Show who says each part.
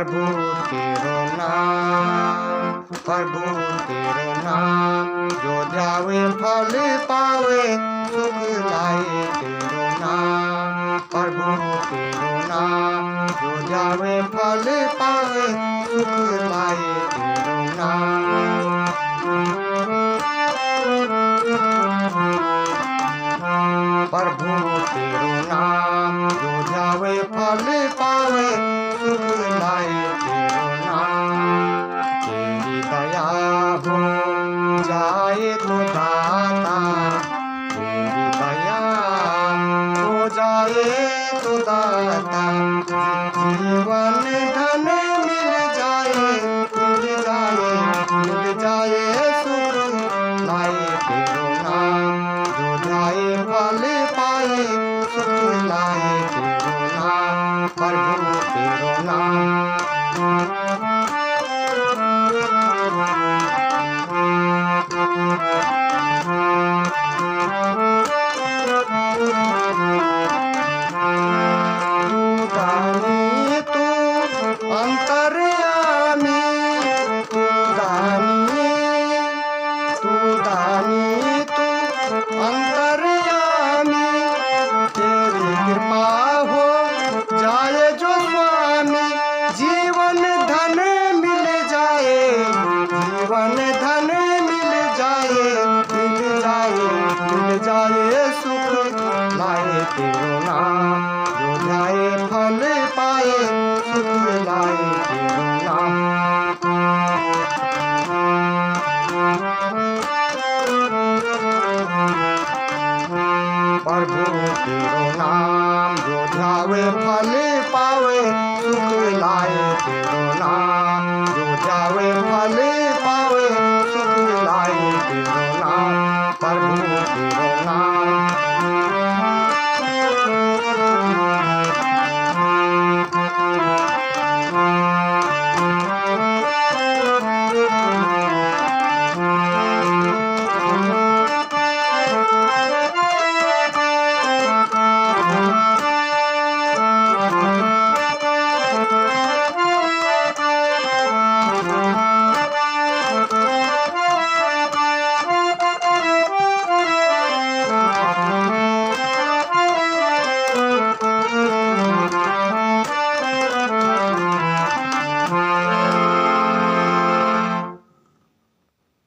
Speaker 1: प्रभु तेरो नाम, प्रभु तेरो नाम, जो ध्यावे फल पावे, सुख लाए तेरो नाम। प्रभु तेरो नाम, जो ध्यावे फल पावे, सुख लाए तेरो नाम। प्रभु तेरो नाम, जो ध्यावे फल पावे, सुख लाए तेरो नाम। तेरी दया हो जाए तो दाता, तेरी दया हो जाए तो दाता, जीवन धन मिल जाए, मिल जाए, मिल जाए, सुख लाए तेरो नाम। जो जाए फल पाए, सुख लाए तेरो नाम। प्रभु तेरो नाम, तू अंतर्यामी, तू दानी, तू अंतर्यामी, तेरी कृपा हो जाए जो स्वामी, जीवन धन मिल जाए, जीवन धन मिल जाए, मिल जाए, मिल जाए, सुख लाए तेरो नाम। जो जाए फल पाए, सुख लाए तेरो नाम। प्रभु तेरो नाम, जो ध्यावे फल पावे, सुख लाए तेरो नाम।